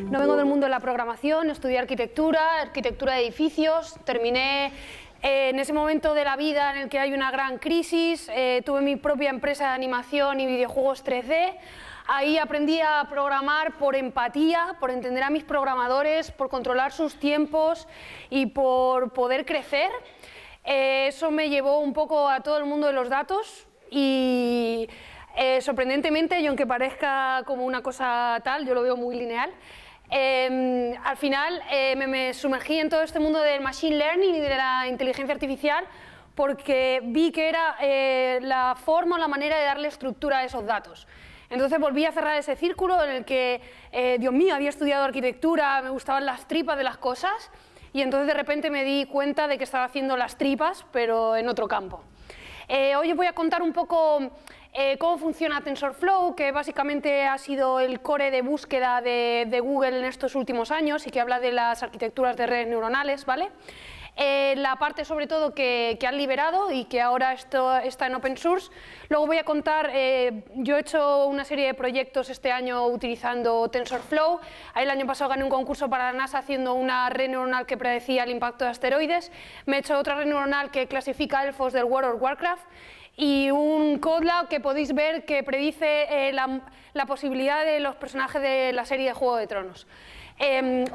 No vengo del mundo de la programación, estudié arquitectura de edificios, terminé en ese momento de la vida en el que hay una gran crisis, tuve mi propia empresa de animación y videojuegos 3D, ahí aprendí a programar por empatía, por entender a mis programadores, por controlar sus tiempos y por poder crecer. Eso me llevó un poco a todo el mundo de los datos y sorprendentemente, y aunque parezca como una cosa tal, yo lo veo muy lineal, al final me sumergí en todo este mundo del machine learning y de la inteligencia artificial porque vi que era la forma o la manera de darle estructura a esos datos. Entonces volví a cerrar ese círculo en el que, Dios mío, había estudiado arquitectura, me gustaban las tripas de las cosas y entonces de repente me di cuenta de que estaba haciendo las tripas, pero en otro campo. Hoy os voy a contar un poco cómo funciona TensorFlow, que básicamente ha sido el core de búsqueda de Google en estos últimos años y que habla de las arquitecturas de redes neuronales, ¿vale? La parte sobre todo que han liberado y que ahora está en open source. Luego voy a contar, yo he hecho una serie de proyectos este año utilizando TensorFlow. El año pasado gané un concurso para la NASA haciendo una red neuronal que predecía el impacto de asteroides. Me he hecho otra red neuronal que clasifica elfos del World of Warcraft y un CodeLab que podéis ver que predice la posibilidad de los personajes de la serie de Juego de Tronos.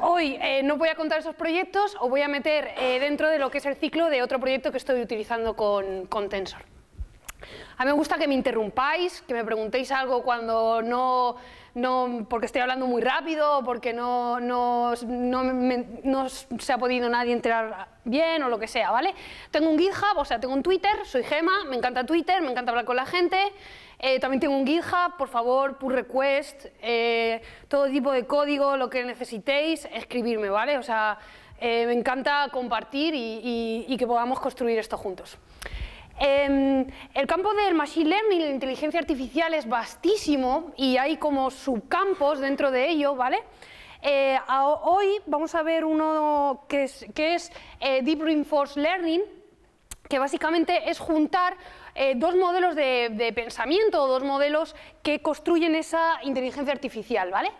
Hoy no voy a contar esos proyectos, os voy a meter dentro de lo que es el ciclo de otro proyecto que estoy utilizando con Tensor. A mí me gusta que me interrumpáis, que me preguntéis algo cuando porque estoy hablando muy rápido, porque no se ha podido nadie enterar bien o lo que sea, ¿vale? Tengo un GitHub, o sea, tengo un Twitter, soy Gema, me encanta Twitter, me encanta hablar con la gente. También tengo un GitHub, por favor, pull request, todo tipo de código, lo que necesitéis, escribirme, ¿vale? O sea, me encanta compartir y que podamos construir esto juntos. El campo del machine learning y la inteligencia artificial es vastísimo y hay como subcampos dentro de ello, ¿vale? Hoy vamos a ver uno que es Deep Reinforcement Learning, que básicamente es juntar dos modelos de pensamiento o dos modelos que construyen esa inteligencia artificial, ¿vale?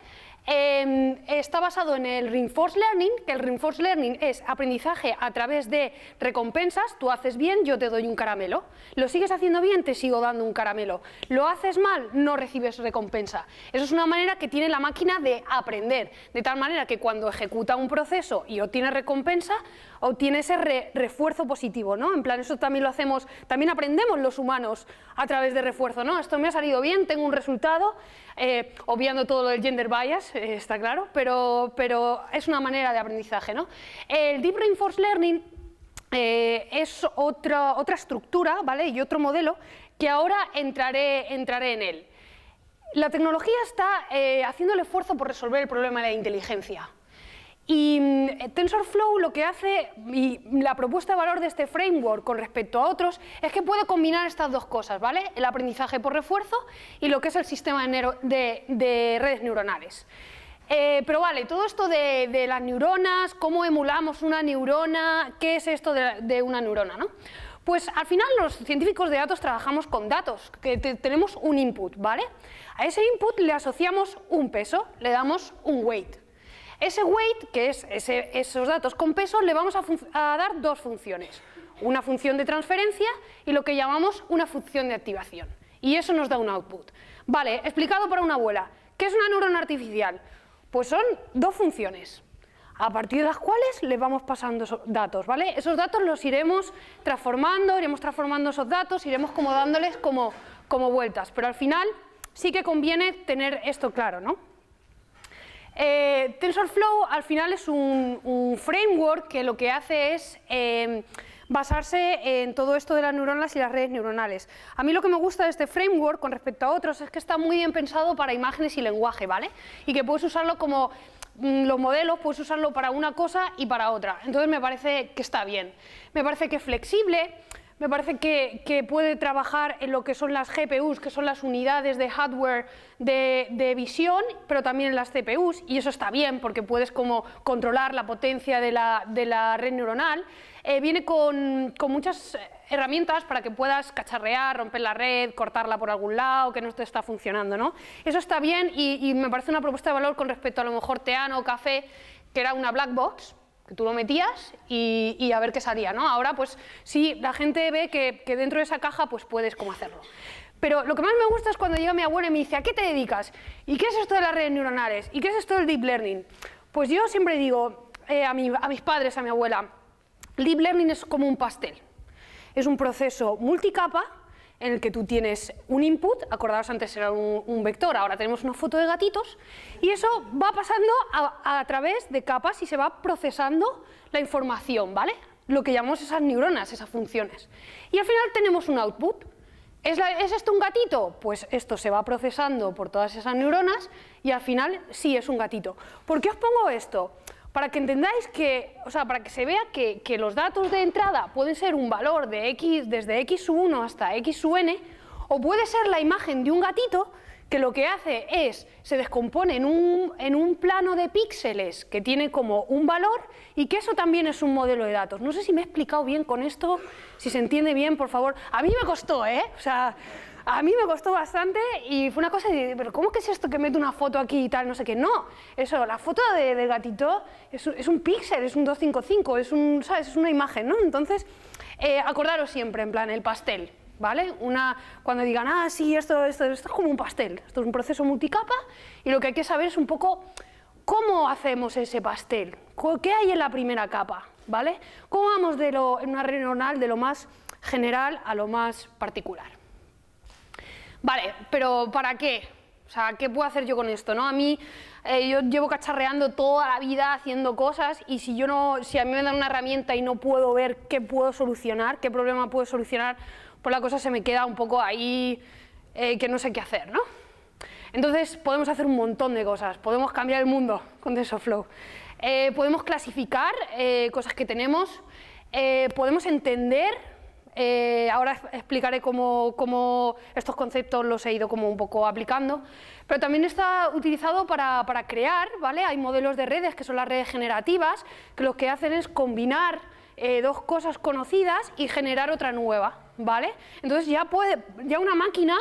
Está basado en el Reinforced Learning, que el Reinforced Learning es aprendizaje a través de recompensas. Tú haces bien, yo te doy un caramelo. Lo sigues haciendo bien, te sigo dando un caramelo. Lo haces mal, no recibes recompensa. Eso es una manera que tiene la máquina de aprender, de tal manera que cuando ejecuta un proceso y obtiene recompensa, obtiene ese refuerzo positivo, ¿no? En plan, eso también lo hacemos, también aprendemos los humanos a través de refuerzo, ¿no? Esto me ha salido bien, tengo un resultado, obviando todo lo del gender bias, está claro, pero es una manera de aprendizaje, ¿no? El Deep Reinforced Learning es otra estructura, ¿vale? Y otro modelo que ahora entraré en él. La tecnología está haciendo el esfuerzo por resolver el problema de la inteligencia. Y TensorFlow lo que hace, y la propuesta de valor de este framework con respecto a otros, es que puede combinar estas dos cosas, ¿vale? El aprendizaje por refuerzo y lo que es el sistema de redes neuronales. Pero vale, todo esto de las neuronas, cómo emulamos una neurona, ¿qué es esto de una neurona, no? Pues al final los científicos de datos trabajamos con datos, que tenemos un input, ¿vale? A ese input le asociamos un peso, le damos un weight. Ese weight, que es esos datos con peso, le vamos a dar dos funciones. Una función de transferencia y lo que llamamos una función de activación. Y eso nos da un output. Vale, explicado para una abuela. ¿Qué es una neurona artificial? Pues son dos funciones, a partir de las cuales le vamos pasando esos datos, ¿vale? Esos datos los iremos transformando esos datos, iremos como dándoles como vueltas. Pero al final sí que conviene tener esto claro, ¿no? TensorFlow al final es un framework que lo que hace es basarse en todo esto de las neuronas y las redes neuronales. A mí lo que me gusta de este framework con respecto a otros es que está muy bien pensado para imágenes y lenguaje, ¿vale? Y que puedes usarlo como los modelos, puedes usarlo para una cosa y para otra. Entonces me parece que está bien. Me parece que es flexible, me parece que puede trabajar en lo que son las GPUs, que son las unidades de hardware de visión, pero también en las CPUs, y eso está bien porque puedes como controlar la potencia de la red neuronal. Viene con muchas herramientas para que puedas cacharrear, romper la red, cortarla por algún lado, que no te está funcionando, ¿no? Eso está bien y me parece una propuesta de valor con respecto a lo mejor Teano o Café, que era una black box, que tú lo metías y a ver qué salía, ¿no? Ahora, pues sí, la gente ve que dentro de esa caja pues puedes cómo hacerlo. Pero lo que más me gusta es cuando llega mi abuela y me dice, ¿a qué te dedicas? ¿Y qué es esto de las redes neuronales? ¿Y qué es esto del deep learning? Pues yo siempre digo a mis padres, a mi abuela, deep learning es como un pastel. Es un proceso multicapa en el que tú tienes un input, acordaos antes era un vector, ahora tenemos una foto de gatitos, y eso va pasando a través de capas y se va procesando la información, ¿vale? Lo que llamamos esas neuronas, esas funciones. Y al final tenemos un output. ¿Es esto un gatito? Pues esto se va procesando por todas esas neuronas y al final sí es un gatito. ¿Por qué os pongo esto? Para que entendáis que, o sea, para que se vea que los datos de entrada pueden ser un valor de x, desde x sub 1 hasta x sub n, o puede ser la imagen de un gatito que lo que hace es, se descompone en un plano de píxeles que tiene como un valor y que eso también es un modelo de datos. No sé si me he explicado bien con esto, si se entiende bien, por favor. A mí me costó, ¿eh? O sea, a mí me costó bastante y fue una cosa de, pero ¿cómo que es esto que mete una foto aquí y tal, no sé qué? No, eso, la foto del gatito es un píxel, es un 255, ¿sabes? Es una imagen, ¿no? Entonces, acordaros siempre, en plan, el pastel, ¿vale? Cuando digan, ah, sí, esto es como un pastel, esto es un proceso multicapa y lo que hay que saber es un poco cómo hacemos ese pastel, qué hay en la primera capa, ¿vale? ¿Cómo vamos en una red neuronal de lo más general a lo más particular? Vale, pero ¿para qué? O sea, ¿qué puedo hacer yo con esto, no? A mí, yo llevo cacharreando toda la vida haciendo cosas y si a mí me dan una herramienta y no puedo ver qué puedo solucionar, qué problema puedo solucionar, pues la cosa se me queda un poco ahí que no sé qué hacer, ¿no? Entonces podemos hacer un montón de cosas, podemos cambiar el mundo con TensorFlow, podemos clasificar cosas que tenemos, podemos entender. Ahora explicaré cómo estos conceptos los he ido como un poco aplicando, pero también está utilizado para crear, ¿vale? Hay modelos de redes que son las redes generativas, que lo que hacen es combinar dos cosas conocidas y generar otra nueva, ¿vale? Entonces ya una máquina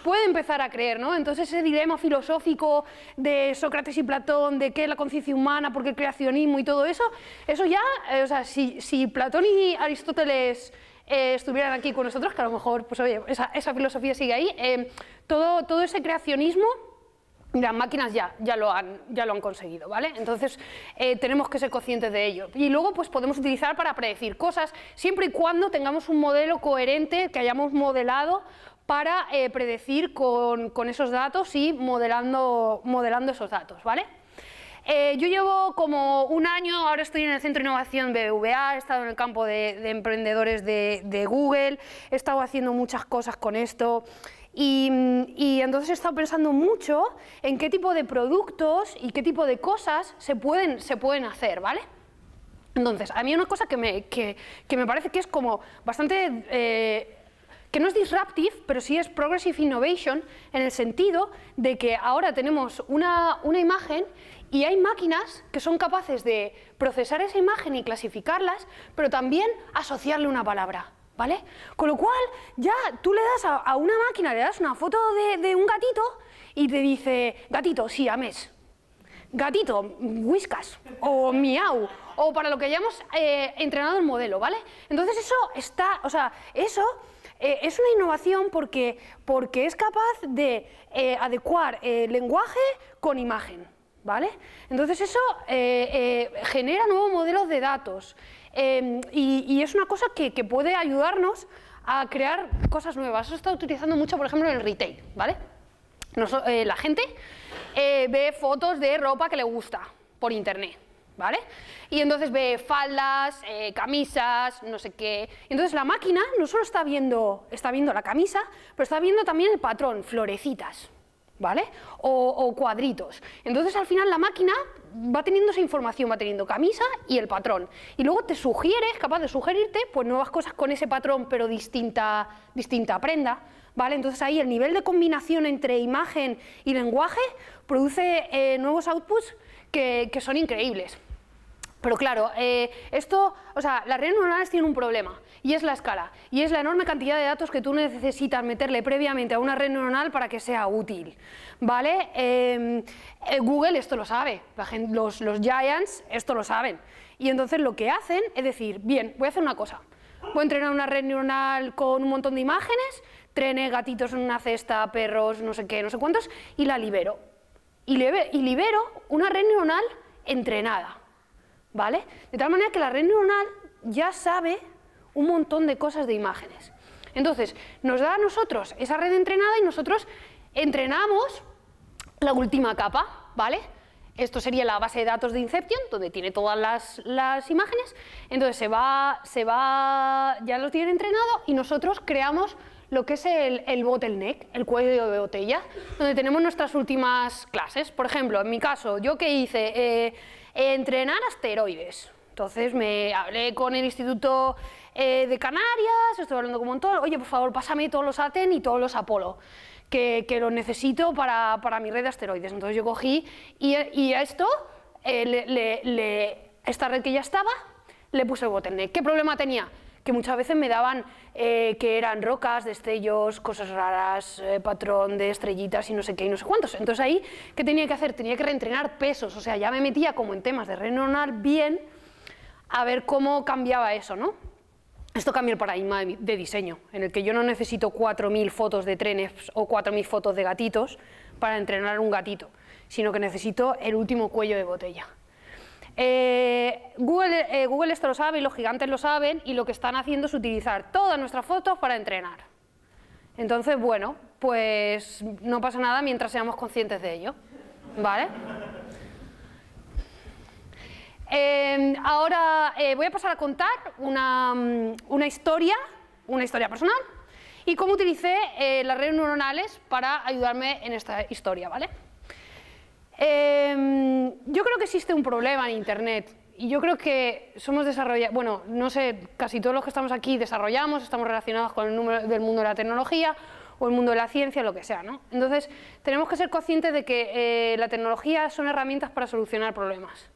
puede empezar a creer, ¿no? Entonces ese dilema filosófico de Sócrates y Platón, de qué es la conciencia humana, por qué el creacionismo y todo eso, eso ya, o sea, si Platón y Aristóteles estuvieran aquí con nosotros, que a lo mejor, pues oye, esa filosofía sigue ahí, todo ese creacionismo, las máquinas ya lo han conseguido, ¿vale? Entonces tenemos que ser conscientes de ello. Y luego pues podemos utilizar para predecir cosas, siempre y cuando tengamos un modelo coherente que hayamos modelado para predecir con esos datos y modelando esos datos, ¿vale? Yo llevo como un año, ahora estoy en el Centro de Innovación BBVA, he estado en el campo de emprendedores de Google, he estado haciendo muchas cosas con esto y entonces he estado pensando mucho en qué tipo de productos y qué tipo de cosas se pueden hacer, ¿vale? Entonces, a mí una cosa que me parece que es como bastante... que no es disruptive, pero sí es progressive innovation, en el sentido de que ahora tenemos una imagen y hay máquinas que son capaces de procesar esa imagen y clasificarlas, pero también asociarle una palabra, ¿vale? Con lo cual, ya tú le das a una máquina, le das una foto de un gatito y te dice, gatito, siamés, gatito, whiskas, o miau, o para lo que hayamos entrenado el modelo, ¿vale? Entonces eso está, o sea, eso... es una innovación porque es capaz de adecuar lenguaje con imagen, ¿vale? Entonces eso genera nuevos modelos de datos y es una cosa que puede ayudarnos a crear cosas nuevas. Eso se está utilizando mucho, por ejemplo, en el retail, ¿vale? La gente ve fotos de ropa que le gusta por internet, ¿vale? Y entonces ve faldas, camisas, no sé qué. Entonces la máquina no solo está viendo la camisa, pero está viendo también el patrón, florecitas, ¿vale? O cuadritos. Entonces al final la máquina va teniendo esa información, va teniendo camisa y el patrón. Y luego te sugiere, es capaz de sugerirte pues nuevas cosas con ese patrón pero distinta prenda, ¿vale? Entonces ahí el nivel de combinación entre imagen y lenguaje produce nuevos outputs que son increíbles. Pero claro, las redes neuronales tienen un problema, y es la escala, y es la enorme cantidad de datos que tú necesitas meterle previamente a una red neuronal para que sea útil, ¿vale? Google esto lo sabe, los giants esto lo saben, y entonces lo que hacen es decir, bien, voy a hacer una cosa, voy a entrenar una red neuronal con un montón de imágenes, trenes, gatitos en una cesta, perros, no sé qué, no sé cuántos, y la libero, y libero una red neuronal entrenada. ¿Vale? De tal manera que la red neuronal ya sabe un montón de cosas de imágenes. Entonces, nos da a nosotros esa red entrenada y nosotros entrenamos la última capa, ¿vale? Esto sería la base de datos de Inception, donde tiene todas las imágenes. Entonces ya lo tiene entrenado y nosotros creamos lo que es el bottleneck, el cuello de botella, donde tenemos nuestras últimas clases. Por ejemplo, en mi caso, ¿yo qué hice? Entrenar asteroides. Entonces me hablé con el Instituto de Canarias, estoy hablando con un montón, oye, por favor, pásame todos los Aten y todos los Apolo, que los necesito para mi red de asteroides. Entonces yo cogí y a esto, esta red que ya estaba, le puse el bottleneck. ¿Qué problema tenía? Que muchas veces me daban que eran rocas, destellos, cosas raras, patrón de estrellitas y no sé qué y no sé cuántos. Entonces ahí, ¿qué tenía que hacer? Tenía que reentrenar pesos, o sea, ya me metía como en temas de red neuronal bien a ver cómo cambiaba eso, ¿no? Esto cambia el paradigma de diseño, en el que yo no necesito 4.000 fotos de trenes o 4.000 fotos de gatitos para entrenar un gatito, sino que necesito el último cuello de botella. Google esto lo sabe y los gigantes lo saben y lo que están haciendo es utilizar todas nuestras fotos para entrenar. Entonces, bueno, pues no pasa nada mientras seamos conscientes de ello, ¿vale? Ahora voy a pasar a contar una historia personal y cómo utilicé las redes neuronales para ayudarme en esta historia, ¿vale? Yo creo que existe un problema en Internet y yo creo que somos desarrolladores, bueno, no sé, casi todos los que estamos aquí estamos relacionados con el mundo de la tecnología o el mundo de la ciencia, lo que sea, ¿no? Entonces, tenemos que ser conscientes de que la tecnología son herramientas para solucionar problemas.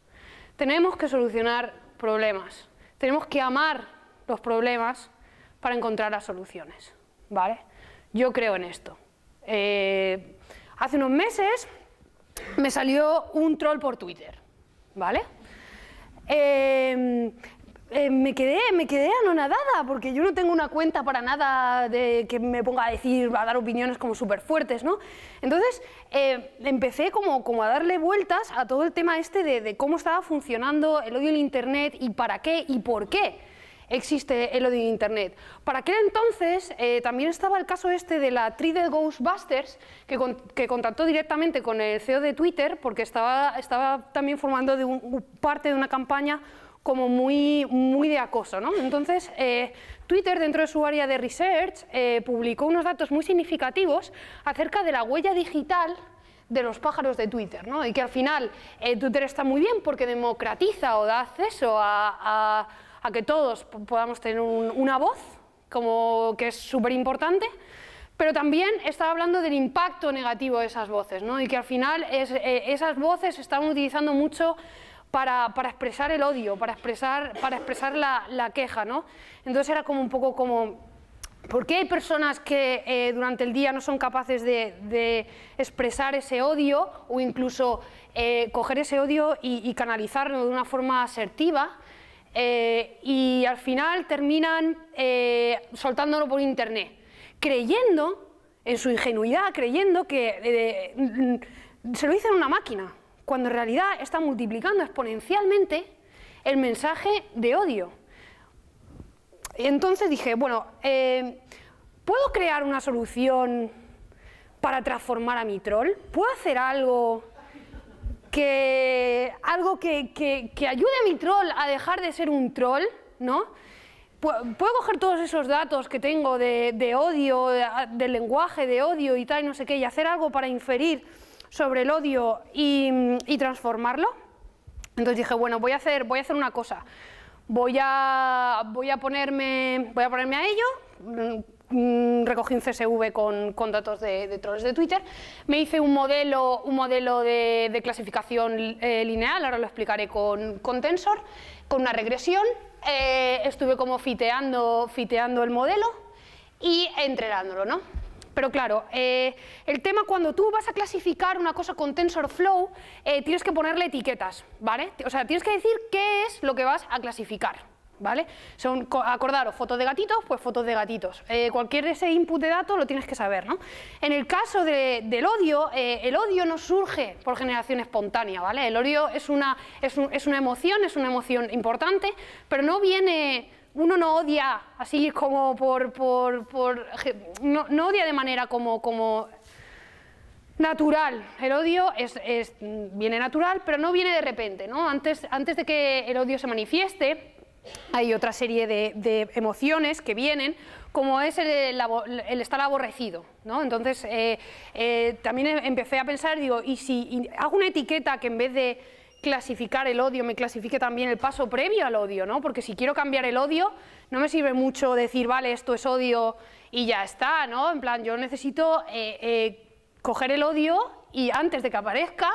Tenemos que solucionar problemas, tenemos que amar los problemas para encontrar las soluciones, ¿vale? Yo creo en esto. Hace unos meses me salió un troll por Twitter, ¿vale? Me quedé anonadada porque yo no tengo una cuenta para nada de que me ponga a dar opiniones como súper fuertes, ¿no? Entonces empecé como a darle vueltas a todo el tema este de cómo estaba funcionando el odio en Internet y para qué y por qué existe el odio en Internet. Para aquel entonces también estaba el caso este de la Treated Ghostbusters, que contactó directamente con el CEO de Twitter porque estaba también formando parte de una campaña como muy de acoso, ¿no? Entonces, Twitter, dentro de su área de research, publicó unos datos muy significativos acerca de la huella digital de los pájaros de Twitter, ¿no? Y que al final Twitter está muy bien porque democratiza o da acceso a que todos podamos tener una voz, que es súper importante, pero también estaba hablando del impacto negativo de esas voces, ¿no? Y que al final esas voces se estaban utilizando mucho para expresar el odio, para expresar la queja, ¿no? Entonces era como un poco como, ¿por qué hay personas que durante el día no son capaces de expresar ese odio o incluso coger ese odio y canalizarlo de una forma asertiva? Y al final terminan soltándolo por Internet, creyendo, en su ingenuidad, creyendo que se lo dice una máquina, cuando en realidad está multiplicando exponencialmente el mensaje de odio. Entonces dije, bueno, ¿puedo crear una solución para transformar a mi troll? ¿Puedo hacer algo que ayude a mi troll a dejar de ser un troll, ¿no? puedo coger todos esos datos que tengo de odio, del lenguaje de odio y tal, no sé qué, y hacer algo para inferir sobre el odio y transformarlo. Entonces dije, bueno, voy a hacer una cosa. Voy a ponerme a ello. Recogí un CSV con datos de troles de Twitter, me hice un modelo de clasificación lineal, ahora lo explicaré con Tensor, con una regresión, estuve como fiteando el modelo y entrenándolo, ¿no? Pero claro, el tema cuando tú vas a clasificar una cosa con TensorFlow, tienes que ponerle etiquetas, ¿vale? O sea, tienes que decir qué es lo que vas a clasificar, ¿vale? Son, acordaros, fotos de gatitos, pues fotos de gatitos. Cualquier ese input de datos lo tienes que saber, ¿no? En el caso del odio, el odio no surge por generación espontánea, ¿vale? El odio es una emoción importante, pero no viene... Uno no odia así como no odia de manera como natural. El odio viene natural, pero no viene de repente, ¿no? Antes de que el odio se manifieste, hay otra serie de emociones que vienen, como es el estar aborrecido, ¿no? Entonces, también empecé a pensar, digo, ¿y si hago una etiqueta que en vez de clasificar el odio me clasifique también el paso previo al odio, ¿no? Porque si quiero cambiar el odio, no me sirve mucho decir, vale, esto es odio y ya está, ¿no? En plan, yo necesito coger el odio y antes de que aparezca,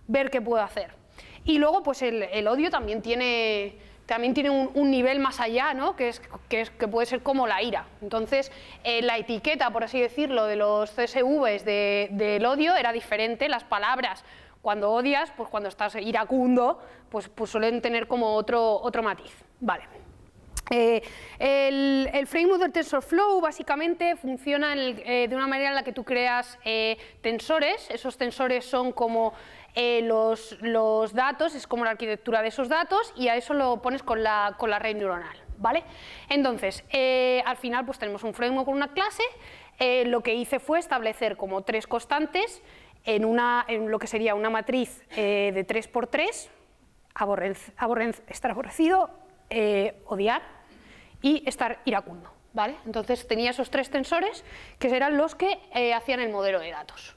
ver qué puedo hacer. Y luego, pues el odio también tiene un nivel más allá, ¿no? que puede ser como la ira. Entonces, la etiqueta, por así decirlo, de los CSVs del odio era diferente, las palabras cuando odias, pues cuando estás iracundo, pues suelen tener como otro matiz. Vale. El framework del TensorFlow básicamente funciona de una manera en la que tú creas tensores. Esos tensores son como los datos, es como la arquitectura de esos datos, y a eso lo pones con la red neuronal, ¿vale? Entonces, al final pues tenemos un framework con una clase. Lo que hice fue establecer como 3 constantes en lo que sería una matriz de 3×3, estar aborrecido, odiar y estar iracundo, ¿vale? Entonces tenía esos 3 tensores que eran los que hacían el modelo de datos.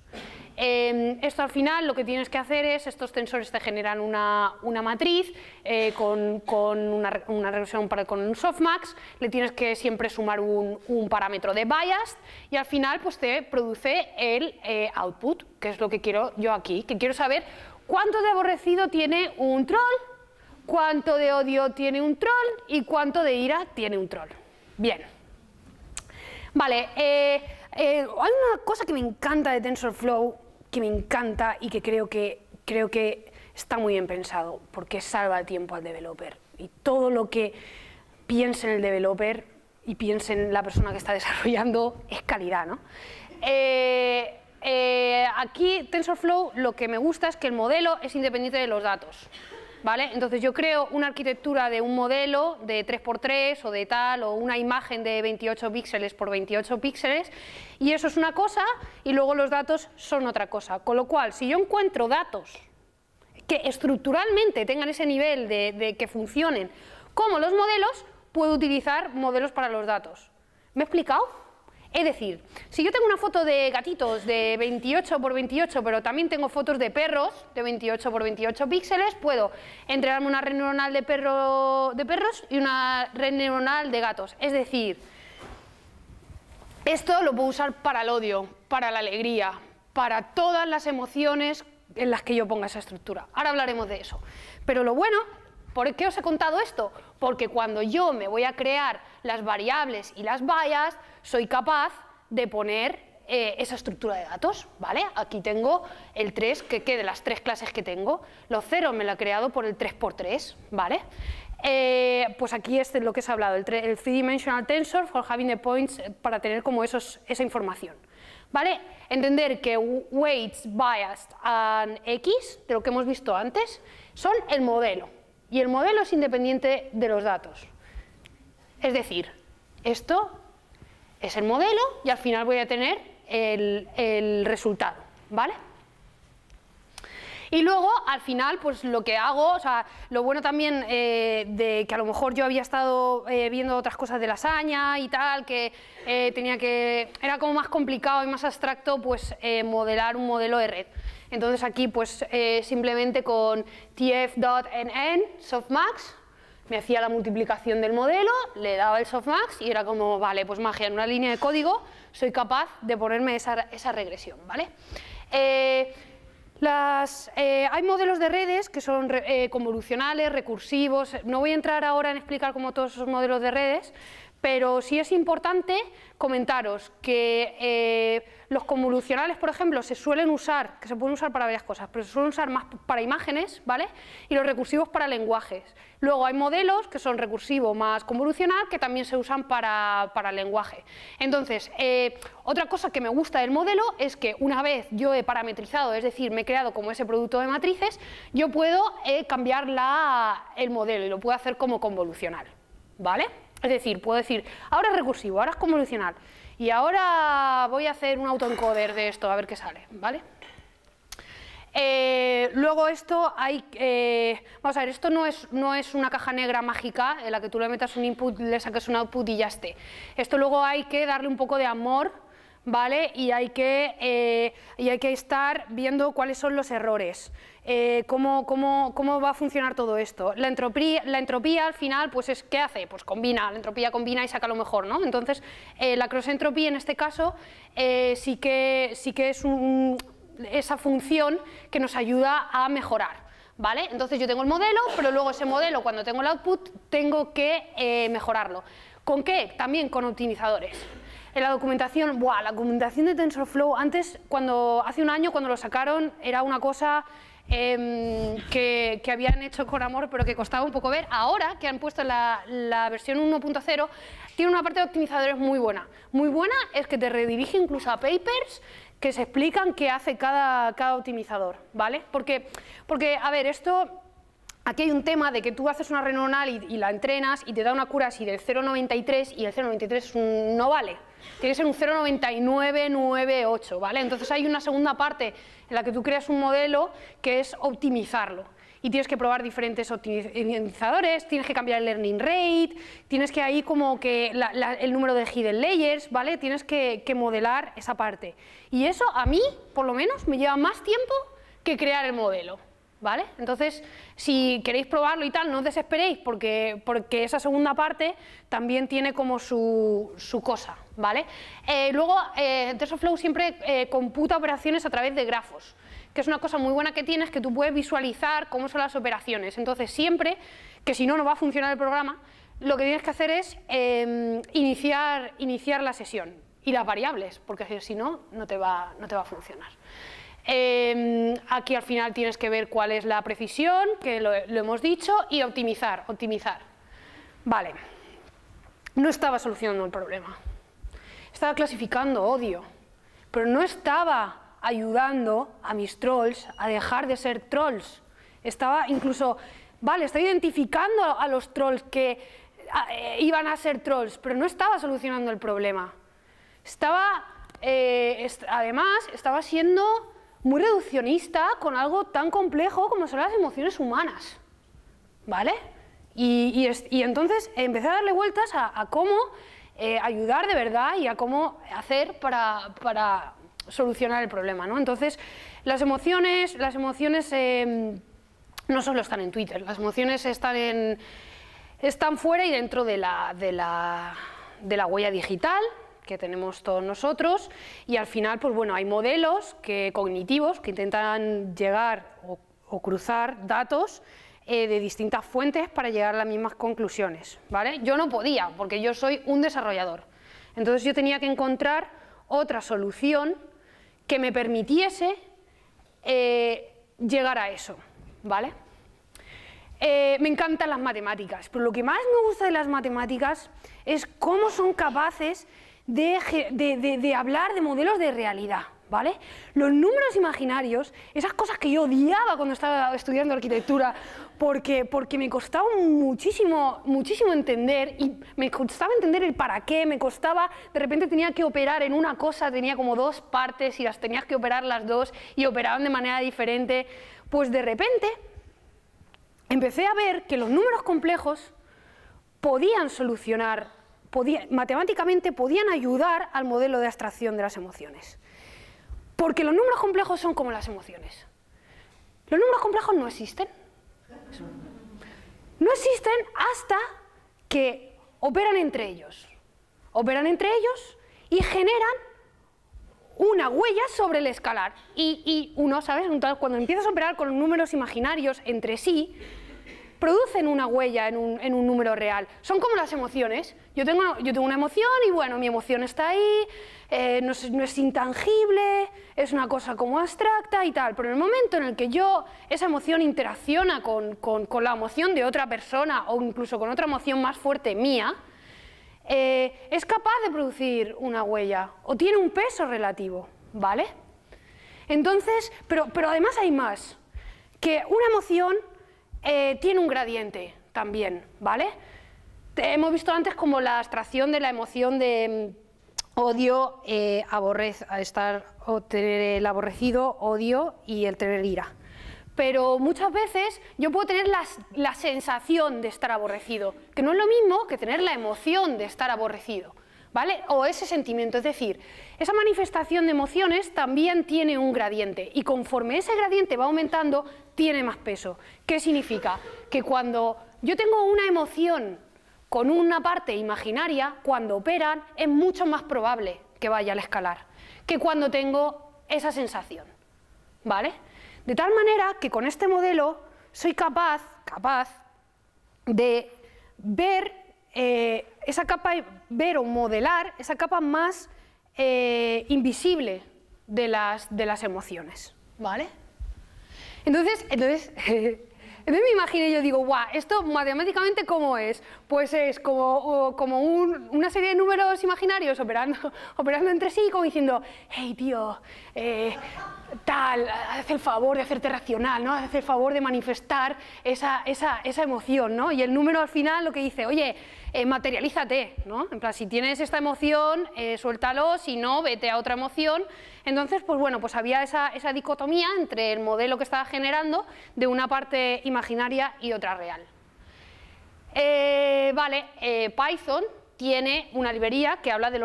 Esto al final lo que tienes que hacer es, estos tensores te generan una matriz con una regresión con un softmax, le tienes que siempre sumar un parámetro de bias y al final pues te produce el output, que es lo que quiero yo aquí, que quiero saber cuánto de aborrecido tiene un troll, cuánto de odio tiene un troll y cuánto de ira tiene un troll. Bien. Vale, hay una cosa que me encanta de TensorFlow, que me encanta y que creo que está muy bien pensado, porque salva el tiempo al developer. Y todo lo que piense en el developer y piense en la persona que está desarrollando es calidad, ¿no? Aquí TensorFlow lo que me gusta es que el modelo es independiente de los datos, ¿vale? Entonces yo creo una arquitectura de un modelo de 3×3 o de tal, o una imagen de 28 píxeles por 28 píxeles, y eso es una cosa, y luego los datos son otra cosa. Con lo cual, si yo encuentro datos que estructuralmente tengan ese nivel de que funcionen como los modelos, puedo utilizar modelos para los datos. ¿Me he explicado? Es decir, si yo tengo una foto de gatitos de 28×28, pero también tengo fotos de perros de 28×28 píxeles, puedo entrenarme una red neuronal de perros y una red neuronal de gatos. Es decir, esto lo puedo usar para el odio, para la alegría, para todas las emociones en las que yo ponga esa estructura. Ahora hablaremos de eso. Pero lo bueno, ¿por qué os he contado esto? Porque cuando yo me voy a crear las variables y las bias, soy capaz de poner esa estructura de datos, ¿vale? Aquí tengo el 3, que de las 3 clases que tengo, los 0 me lo he creado por el 3×3, ¿vale? Pues aquí es de lo que se ha hablado, el 3-dimensional tensor for having the points, para tener como esa información, ¿vale? Entender que weights, biased and x, de lo que hemos visto antes, son el modelo, y el modelo es independiente de los datos. Es decir, esto es el modelo y al final voy a tener el resultado, ¿vale? Y luego, al final, pues lo que hago, o sea, lo bueno también de que a lo mejor yo había estado viendo otras cosas de lasaña y tal, que era como más complicado y más abstracto, pues modelar un modelo de red. Entonces aquí, pues simplemente con tf.nn softmax, me hacía la multiplicación del modelo, le daba el softmax y era como, vale, pues magia, en una línea de código soy capaz de ponerme esa regresión, ¿vale? Hay modelos de redes que son convolucionales, recursivos. No voy a entrar ahora en explicar como todos esos modelos de redes, pero sí es importante comentaros que los convolucionales, por ejemplo, se pueden usar para varias cosas, pero se suelen usar más para imágenes, ¿vale? Y los recursivos para lenguajes. Luego hay modelos que son recursivo más convolucional que también se usan para lenguaje. Entonces, otra cosa que me gusta del modelo es que una vez yo he parametrizado, es decir, me he creado como ese producto de matrices, yo puedo cambiar el modelo y lo puedo hacer como convolucional, ¿vale? Es decir, puedo decir, ahora es recursivo, ahora es convolucional y ahora voy a hacer un autoencoder de esto, a ver qué sale, ¿vale? Luego esto vamos a ver, esto no es una caja negra mágica en la que tú le metas un input, le saques un output y ya esté. Esto luego hay que darle un poco de amor, ¿vale? Y hay que estar viendo cuáles son los errores, cómo va a funcionar todo esto. La entropía al final, pues ¿qué hace? Pues combina, la entropía combina y saca lo mejor, ¿no? Entonces, la cross entropy en este caso sí que es esa función que nos ayuda a mejorar, ¿vale? Entonces yo tengo el modelo, pero luego ese modelo, cuando tengo el output, tengo que mejorarlo. ¿Con qué? También con optimizadores. En la documentación, la documentación de TensorFlow, antes, hace un año cuando lo sacaron, era una cosa que habían hecho con amor, pero que costaba un poco ver. Ahora que han puesto la versión 1.0, tiene una parte de optimizadores muy buena. Muy buena es que te redirige incluso a papers que se explican qué hace cada optimizador, ¿vale? Porque, a ver, aquí hay un tema de que tú haces una red neuronal y la entrenas y te da una accuracy del 0,93 y el 0,93 no vale. Tiene que ser un 0,9998, ¿vale? Entonces hay una segunda parte en la que tú creas un modelo que es optimizarlo. Y tienes que probar diferentes optimizadores, tienes que cambiar el learning rate, tienes que ahí como que el número de hidden layers, ¿vale? Tienes que modelar esa parte. Y eso a mí, por lo menos, me lleva más tiempo que crear el modelo, ¿vale? Entonces, si queréis probarlo y tal, no os desesperéis porque esa segunda parte también tiene como su cosa, ¿vale? Luego, TensorFlow siempre computa operaciones a través de grafos, que es una cosa muy buena que tienes, que tú puedes visualizar cómo son las operaciones. Entonces, siempre, que si no, no va a funcionar el programa, lo que tienes que hacer es iniciar la sesión y las variables, porque si no, no te va a funcionar. Aquí al final tienes que ver cuál es la precisión, que lo hemos dicho, y optimizar. Vale, no estaba solucionando el problema, estaba clasificando odio, pero no estaba ayudando a mis trolls a dejar de ser trolls. Estaba incluso, estaba identificando a los trolls que iban a ser trolls, pero no estaba solucionando el problema. Además, estaba siendo muy reduccionista con algo tan complejo como son las emociones humanas, ¿vale? Y entonces empecé a darle vueltas a cómo ayudar de verdad y a cómo hacer para solucionar el problema, ¿no? Entonces, las emociones no solo están en Twitter, las emociones están fuera y dentro de la huella digital que tenemos todos nosotros, y al final, pues bueno, hay modelos cognitivos que intentan llegar o cruzar datos de distintas fuentes para llegar a las mismas conclusiones, ¿vale? Yo no podía, porque yo soy un desarrollador. Entonces yo tenía que encontrar otra solución que me permitiese llegar a eso, ¿vale? Me encantan las matemáticas, pero lo que más me gusta de las matemáticas es cómo son capaces de hablar de modelos de realidad, ¿vale? Los números imaginarios, esas cosas que yo odiaba cuando estaba estudiando arquitectura, porque me costaba muchísimo entender, y me costaba entender el para qué, me costaba, de repente tenía que operar en una cosa, tenía como dos partes y las tenías que operar las dos y operaban de manera diferente, pues de repente empecé a ver que los números complejos podían solucionar, matemáticamente podían ayudar al modelo de abstracción de las emociones. Porque los números complejos son como las emociones. Los números complejos no existen. No existen hasta que operan entre ellos. Operan entre ellos y generan una huella sobre el escalar. Y uno, ¿sabes? Cuando empiezas a operar con números imaginarios entre sí, producen una huella en un número real. Son como las emociones. Yo tengo una emoción y bueno, mi emoción está ahí, no es intangible, es una cosa como abstracta y tal, pero en el momento en el que esa emoción interacciona con la emoción de otra persona o incluso con otra emoción más fuerte mía, es capaz de producir una huella o tiene un peso relativo, ¿vale? Entonces, pero además hay más, que una emoción tiene un gradiente también, ¿vale? Hemos visto antes como la abstracción de la emoción de odio, tener el aborrecido, odio y el tener ira. Pero muchas veces yo puedo tener la sensación de estar aborrecido, que no es lo mismo que tener la emoción de estar aborrecido, ¿vale? O ese sentimiento, es decir, esa manifestación de emociones también tiene un gradiente y conforme ese gradiente va aumentando, tiene más peso. ¿Qué significa? Que cuando yo tengo una emoción con una parte imaginaria, cuando operan, es mucho más probable que vaya al escalar que cuando tengo esa sensación, ¿vale? De tal manera que con este modelo soy capaz de ver ver o modelar esa capa más invisible de las emociones, ¿vale? Entonces me imagino y yo digo, guau, ¿esto matemáticamente cómo es? Pues es como una serie de números imaginarios operando entre sí, como diciendo, hey tío, haz el favor de hacerte racional, ¿no? Haz el favor de manifestar esa emoción, ¿no? Y el número al final lo que dice, oye, materialízate, ¿no? En plan, si tienes esta emoción, suéltalo, si no, vete a otra emoción. Entonces, pues bueno, pues había esa dicotomía entre el modelo que estaba generando de una parte imaginaria y otra real. Python tiene una librería que habla de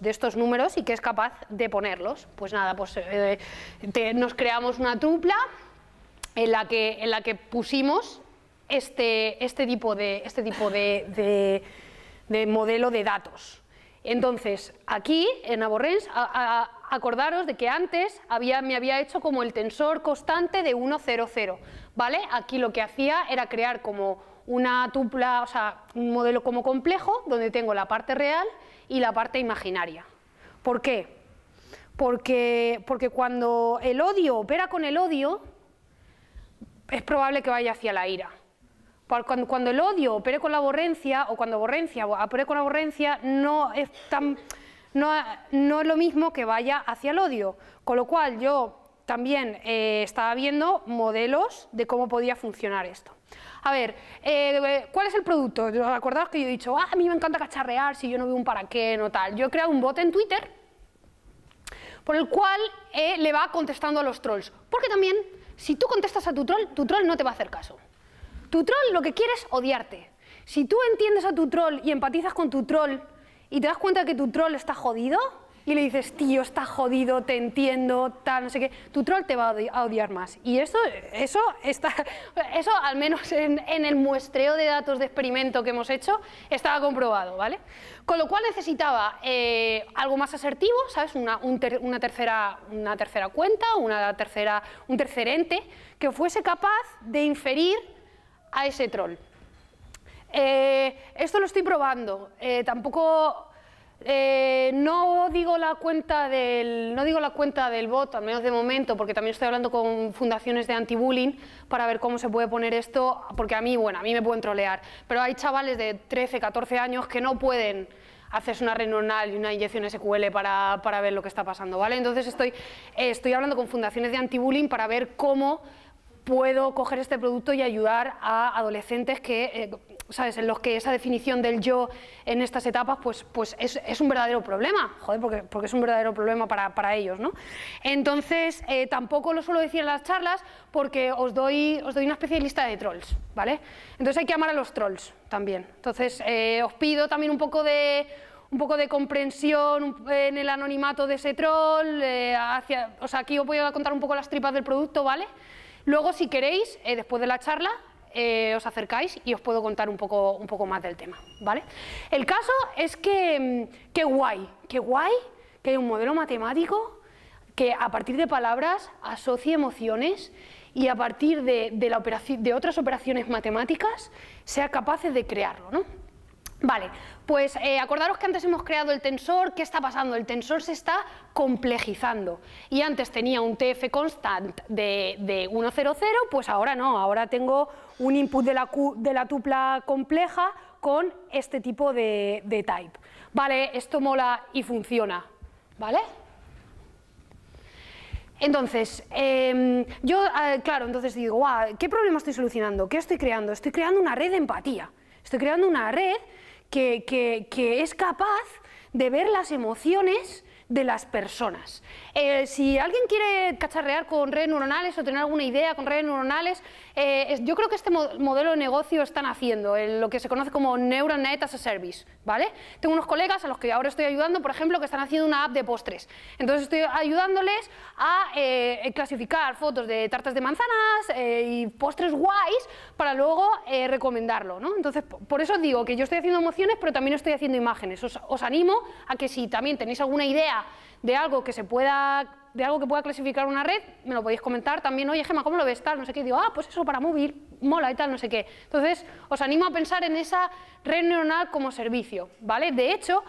estos números y que es capaz de ponerlos. Pues nada, pues nos creamos una tupla en la que pusimos este tipo de modelo de datos. Entonces, aquí en Aborrens, acordaros de que antes me había hecho como el tensor constante de 1, 0, 0, ¿vale? Aquí lo que hacía era crear como una tupla, o sea, un modelo como complejo, donde tengo la parte real y la parte imaginaria. ¿Por qué? Porque cuando el odio opera con el odio, es probable que vaya hacia la ira. Cuando el odio opere con la aborrencia, o cuando aborrencia opere con la aborrencia, no es lo mismo que vaya hacia el odio. Con lo cual yo también estaba viendo modelos de cómo podía funcionar esto. A ver, ¿cuál es el producto? Acordaos que yo he dicho, a mí me encanta cacharrear si yo no veo un para qué, no tal. Yo he creado un bot en Twitter por el cual le va contestando a los trolls. Porque también, si tú contestas a tu troll no te va a hacer caso. Tu troll lo que quiere es odiarte. Si tú entiendes a tu troll y empatizas con tu troll y te das cuenta de que tu troll está jodido y le dices, tío, está jodido, te entiendo, tal, no sé qué, tu troll te va a odiar más. Y eso al menos en el muestreo de datos de experimento que hemos hecho, estaba comprobado, ¿vale? Con lo cual necesitaba algo más asertivo, ¿sabes? Una tercera cuenta, un tercer ente que fuese capaz de inferir a ese troll. Esto lo estoy probando, no digo la cuenta del bot, al menos de momento, porque también estoy hablando con fundaciones de anti-bullying para ver cómo se puede poner esto, porque a mí me pueden trolear, pero hay chavales de 13, 14 años que no pueden haces una red neuronal y una inyección SQL para ver lo que está pasando, ¿vale? Entonces estoy hablando con fundaciones de anti-bullying para ver cómo puedo coger este producto y ayudar a adolescentes que, ¿sabes?, en los que esa definición del yo en estas etapas pues es un verdadero problema, joder, porque es un verdadero problema para ellos, ¿no? Entonces, tampoco lo suelo decir en las charlas porque os doy una especie de lista de trolls, ¿vale? Entonces hay que amar a los trolls también. Entonces, os pido también un poco de comprensión en el anonimato de ese troll, o sea, aquí os voy a contar un poco las tripas del producto, ¿vale? Luego, si queréis, después de la charla, os acercáis y os puedo contar un poco más del tema, ¿vale? El caso es que, qué guay que hay un modelo matemático que a partir de palabras asocie emociones y a partir de otras operaciones matemáticas sea capaz de crearlo, ¿no? Vale, pues acordaros que antes hemos creado el tensor. ¿Qué está pasando? El tensor se está complejizando y antes tenía un TF constant de 1, 0, 0, pues ahora no, ahora tengo un input de la tupla compleja con este tipo de type. Vale, esto mola y funciona, ¿vale? Entonces, claro, entonces digo, wow, ¿qué problema estoy solucionando? ¿Qué estoy creando? Estoy creando una red de empatía, estoy creando una red que es capaz de ver las emociones de las personas. Si alguien quiere cacharrear con redes neuronales o tener alguna idea con redes neuronales, yo creo que este modelo de negocio están haciendo, lo que se conoce como Neural Net as a Service, ¿vale? Tengo unos colegas a los que ahora estoy ayudando, por ejemplo, que están haciendo una app de postres. Entonces estoy ayudándoles a clasificar fotos de tartas de manzanas y postres guays para luego recomendarlo, ¿no? Entonces, por eso os digo que yo estoy haciendo emociones, pero también estoy haciendo imágenes. Os animo a que si también tenéis alguna idea de algo que pueda clasificar una red, me lo podéis comentar también. Oye, Gemma, ¿cómo lo ves? Tal, no sé qué. Y digo, pues eso para móvil, mola y tal, no sé qué. Entonces, os animo a pensar en esa red neuronal como servicio, ¿vale? De hecho,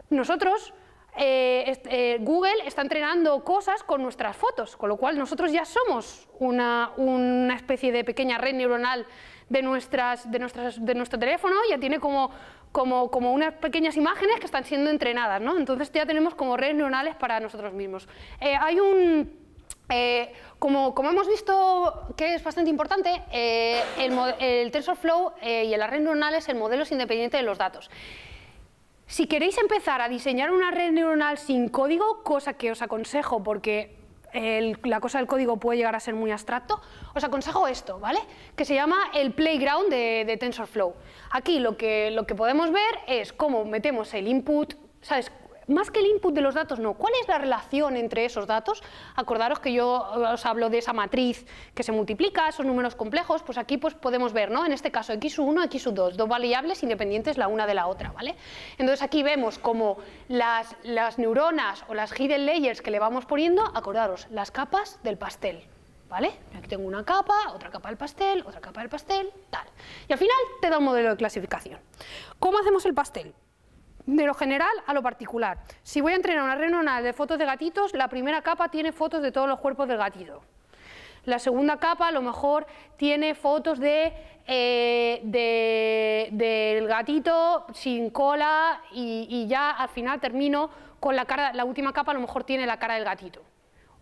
nosotros, Google está entrenando cosas con nuestras fotos, con lo cual nosotros ya somos una especie de pequeña red neuronal de nuestro teléfono, ya tiene como unas pequeñas imágenes que están siendo entrenadas, ¿no? Entonces ya tenemos como redes neuronales para nosotros mismos. Como hemos visto que es bastante importante, el TensorFlow y la red neuronal el modelo es independiente de los datos. Si queréis empezar a diseñar una red neuronal sin código, cosa que os aconsejo porque la cosa del código puede llegar a ser muy abstracto, os aconsejo esto, ¿vale? Que se llama el playground de TensorFlow. Aquí lo que podemos ver es cómo metemos el input, ¿sabes? Más que el input de los datos, no. ¿Cuál es la relación entre esos datos? Acordaros que yo os hablo de esa matriz que se multiplica, esos números complejos, pues aquí pues podemos ver, ¿no? En este caso x1, x2, dos variables independientes la una de la otra, ¿vale? Entonces aquí vemos como las neuronas o las hidden layers que le vamos poniendo, acordaros, las capas del pastel, ¿vale? Aquí tengo una capa, otra capa del pastel, otra capa del pastel, tal. Y al final te da un modelo de clasificación. ¿Cómo hacemos el pastel? De lo general a lo particular. Si voy a entrenar una red neuronal de fotos de gatitos, la primera capa tiene fotos de todos los cuerpos del gatito. La segunda capa a lo mejor tiene fotos del gatito sin cola y ya al final termino con la cara. La última capa a lo mejor tiene la cara del gatito.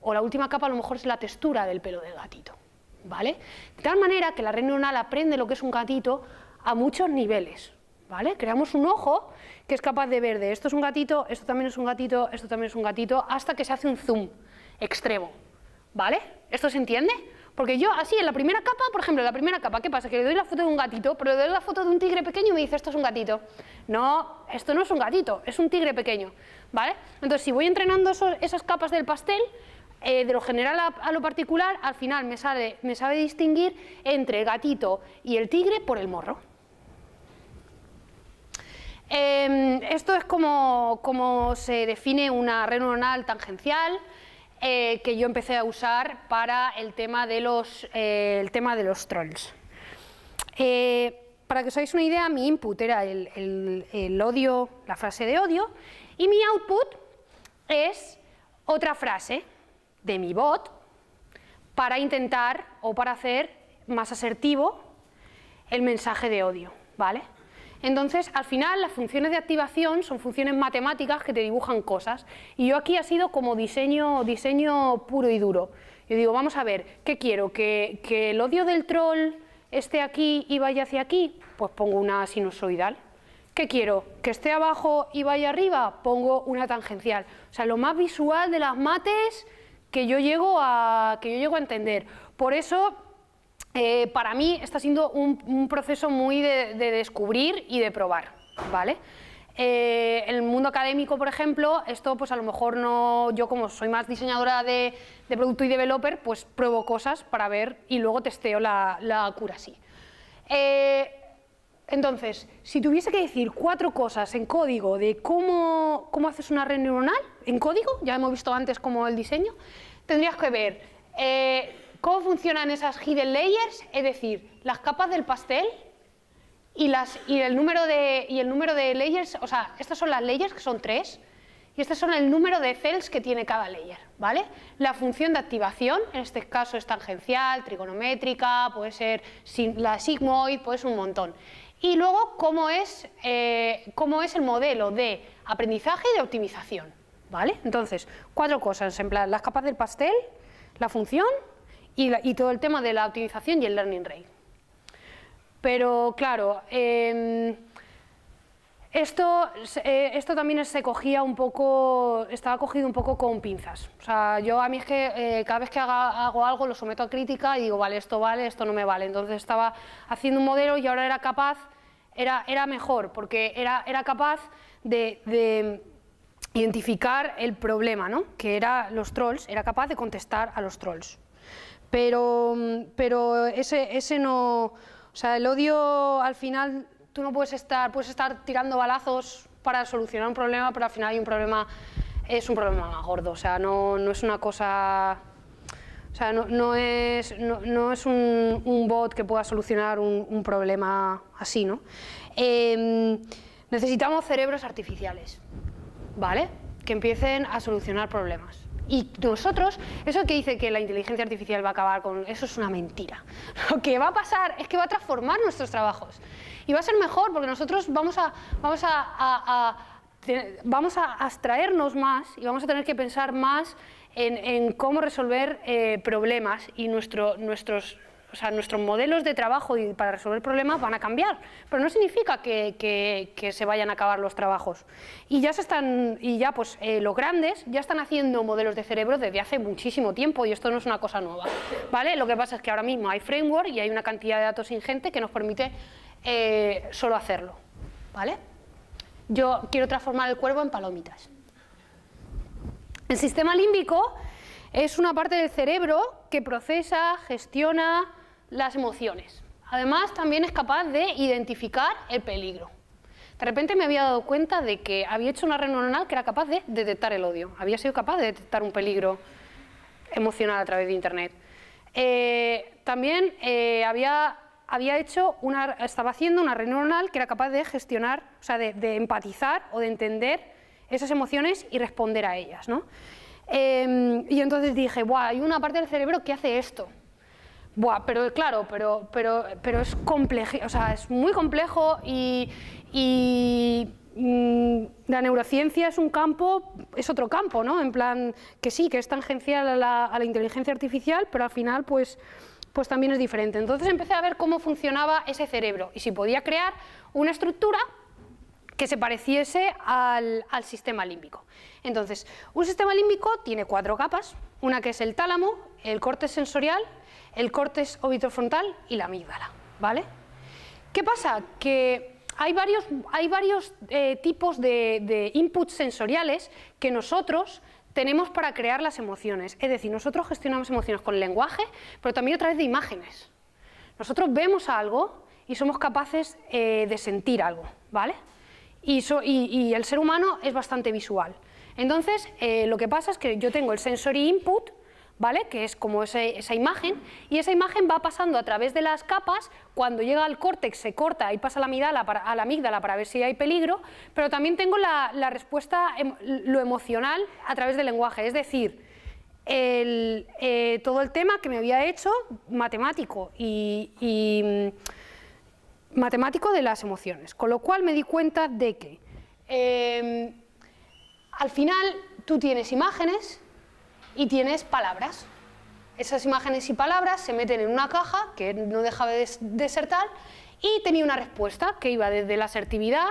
O la última capa a lo mejor es la textura del pelo del gatito, ¿vale? De tal manera que la red neuronal aprende lo que es un gatito a muchos niveles, ¿vale? Creamos un ojo que es capaz de ver de esto es un gatito, esto también es un gatito, esto también es un gatito, hasta que se hace un zoom extremo, ¿vale? ¿Esto se entiende? Porque yo así en la primera capa, por ejemplo, en la primera capa, ¿qué pasa? Que le doy la foto de un gatito, pero le doy la foto de un tigre pequeño y me dice esto es un gatito. No, esto no es un gatito, es un tigre pequeño, ¿vale? Entonces si voy entrenando esas capas del pastel, de lo general a lo particular, al final me sabe distinguir entre el gatito y el tigre por el morro. Esto es como se define una red neuronal tangencial que yo empecé a usar para el tema de los trolls. Para que os hagáis una idea, mi input era el odio, la frase de odio, y mi output es otra frase de mi bot para intentar o para hacer más asertivo el mensaje de odio, ¿vale? Entonces, al final, las funciones de activación son funciones matemáticas que te dibujan cosas. Y yo aquí ha sido como diseño puro y duro. Yo digo, vamos a ver, ¿qué quiero? ¿Que el odio del troll esté aquí y vaya hacia aquí? Pues pongo una sinusoidal. ¿Qué quiero? ¿Que esté abajo y vaya arriba? Pongo una tangencial. O sea, lo más visual de las mates que yo llego a entender. Por eso, para mí está siendo un proceso muy de descubrir y de probar, ¿vale? En el mundo académico, por ejemplo, esto pues a lo mejor no, yo como soy más diseñadora de producto y developer, pues pruebo cosas para ver y luego testeo la accuracy. Entonces, si tuviese que decir 4 cosas en código de cómo haces una red neuronal, en código, ya hemos visto antes cómo el diseño, tendrías que ver cómo funcionan esas hidden layers, es decir, las capas del pastel y el número de layers, o sea, estas son las layers, que son 3, y estos son el número de cells que tiene cada layer, ¿vale? La función de activación, en este caso es tangencial, trigonométrica, puede ser la sigmoid, puede ser un montón. Y luego, cómo es el modelo de aprendizaje y de optimización, ¿vale? Entonces, 4 cosas, en plan, las capas del pastel, la función y todo el tema de la optimización y el learning rate. Pero, claro, esto también se cogía un poco, estaba cogido un poco con pinzas. O sea, yo a mí es que cada vez que hago algo lo someto a crítica y digo, vale, esto no me vale. Entonces estaba haciendo un modelo y ahora era capaz, era mejor, porque era capaz de identificar el problema, ¿no? Que era los trolls, era capaz de contestar a los trolls. Pero ese no, o sea, el odio al final, tú no puedes estar tirando balazos para solucionar un problema, pero al final hay un problema, es un problema gordo, o sea, no es una cosa, o sea, no es un bot que pueda solucionar un problema así, ¿no? Necesitamos cerebros artificiales, ¿vale? Que empiecen a solucionar problemas. Y nosotros, eso que dice que la inteligencia artificial va a acabar con... Eso es una mentira. Lo que va a pasar es que va a transformar nuestros trabajos. Y va a ser mejor porque nosotros vamos a abstraernos más y vamos a tener que pensar más en cómo resolver problemas y nuestros modelos de trabajo y para resolver problemas van a cambiar, pero no significa que se vayan a acabar los trabajos. Y ya pues los grandes ya están haciendo modelos de cerebro desde hace muchísimo tiempo y esto no es una cosa nueva, ¿vale? Lo que pasa es que ahora mismo hay framework y hay una cantidad de datos ingente que nos permite solo hacerlo, ¿vale? Yo quiero transformar el cuervo en palomitas. El sistema límbico es una parte del cerebro que procesa, gestiona las emociones. Además, también es capaz de identificar el peligro. De repente me había dado cuenta de que había hecho una red neuronal que era capaz de detectar el odio. Había sido capaz de detectar un peligro emocional a través de Internet. También estaba haciendo una red neuronal que era capaz de gestionar, o sea, de empatizar o de entender esas emociones y responder a ellas, ¿no? Y entonces dije, ¡buah! Hay una parte del cerebro que hace esto. Buah, pero claro, pero es complejo, o sea, es muy complejo y la neurociencia es un campo, es otro campo, ¿no? En plan, que sí, que es tangencial a la inteligencia artificial, pero al final, pues también es diferente. Entonces empecé a ver cómo funcionaba ese cerebro y si podía crear una estructura que se pareciese al sistema límbico. Entonces, un sistema límbico tiene 4 capas, una que es el tálamo, el córtex sensorial, el córtex orbitofrontal y la amígdala, ¿vale? ¿Qué pasa? Que hay varios tipos de inputs sensoriales que nosotros tenemos para crear las emociones. Es decir, nosotros gestionamos emociones con el lenguaje, pero también a través de imágenes. Nosotros vemos algo y somos capaces de sentir algo, ¿vale? Y el ser humano es bastante visual. Entonces, lo que pasa es que yo tengo el sensory input, ¿vale? Que es como esa imagen, y esa imagen va pasando a través de las capas, cuando llega al córtex se corta y pasa a la amígdala para ver si hay peligro, pero también tengo la respuesta, lo emocional a través del lenguaje, es decir, todo el tema que me había hecho matemático y matemático de las emociones, con lo cual me di cuenta de que al final tú tienes imágenes y tienes palabras. Esas imágenes y palabras se meten en una caja que no dejaba de ser tal, y tenía una respuesta que iba desde la asertividad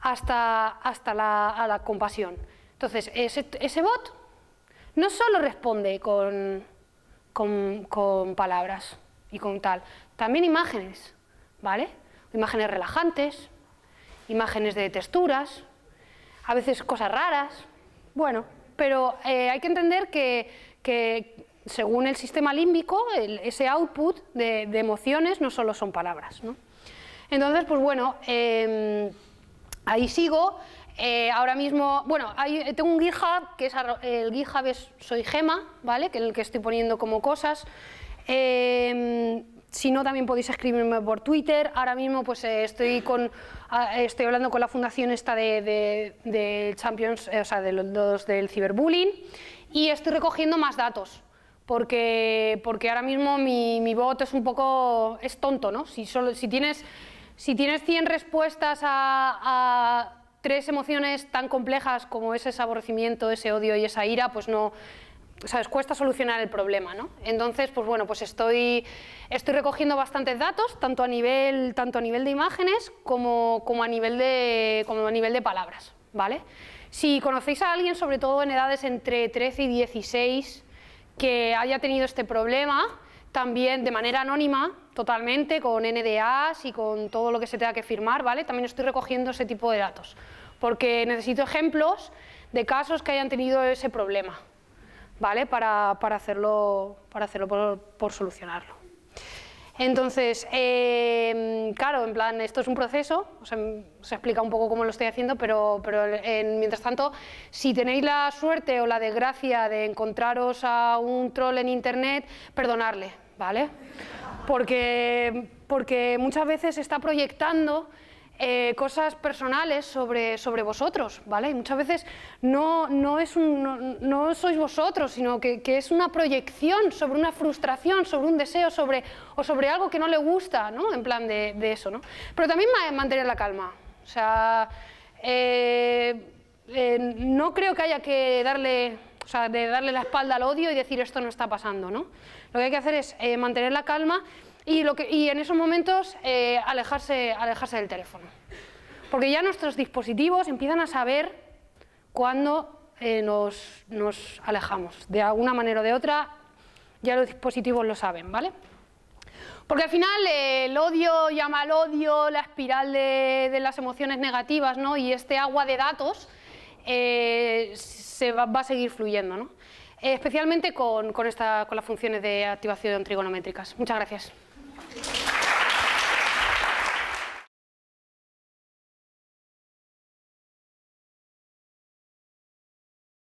hasta la compasión. Entonces, ese bot no solo responde con palabras y con tal, también imágenes, ¿vale? Imágenes relajantes, imágenes de texturas, a veces cosas raras, bueno, pero hay que entender que según el sistema límbico, ese output de emociones no solo son palabras, ¿no? Entonces, pues bueno, ahí sigo. Ahora mismo, bueno, tengo un GitHub, que es el GitHub es Soy Gema, ¿vale? Que en el que estoy poniendo como cosas. Si no, también podéis escribirme por Twitter. Ahora mismo pues estoy hablando con la fundación esta de Champions, o sea, de los del ciberbullying, y estoy recogiendo más datos. Porque ahora mismo mi bot es un poco, es tonto, ¿no? Si tienes 100 respuestas a 3 emociones tan complejas como ese aborrecimiento, ese odio y esa ira, pues no, ¿sabes? Cuesta solucionar el problema, ¿no? Entonces, pues bueno, pues estoy recogiendo bastantes datos, tanto a nivel de imágenes como a nivel de palabras, ¿vale? Si conocéis a alguien, sobre todo en edades entre 13 y 16, que haya tenido este problema, también de manera anónima, totalmente, con NDAs y con todo lo que se tenga que firmar, ¿vale? También estoy recogiendo ese tipo de datos, porque necesito ejemplos de casos que hayan tenido ese problema, ¿vale? Para hacerlo por solucionarlo. Entonces, claro, en plan, esto es un proceso, os explica un poco cómo lo estoy haciendo, pero mientras tanto, si tenéis la suerte o la desgracia de encontraros a un troll en internet, perdonadle, ¿vale? Porque muchas veces está proyectando cosas personales sobre vosotros, ¿vale? Y muchas veces no sois vosotros, sino que es una proyección sobre una frustración, sobre un deseo, o sobre algo que no le gusta, ¿no? En plan de eso, ¿no? Pero también mantener la calma. O sea, no creo que haya que darle la espalda al odio y decir esto no está pasando, ¿no? Lo que hay que hacer es mantener la calma y en esos momentos alejarse del teléfono. Porque ya nuestros dispositivos empiezan a saber cuándo nos alejamos. De alguna manera o de otra, ya los dispositivos lo saben, ¿vale? Porque al final el odio llama al odio, la espiral de las emociones negativas, ¿no? Y este agua de datos va a seguir fluyendo, ¿no? Especialmente con las funciones de activación trigonométricas. Muchas gracias.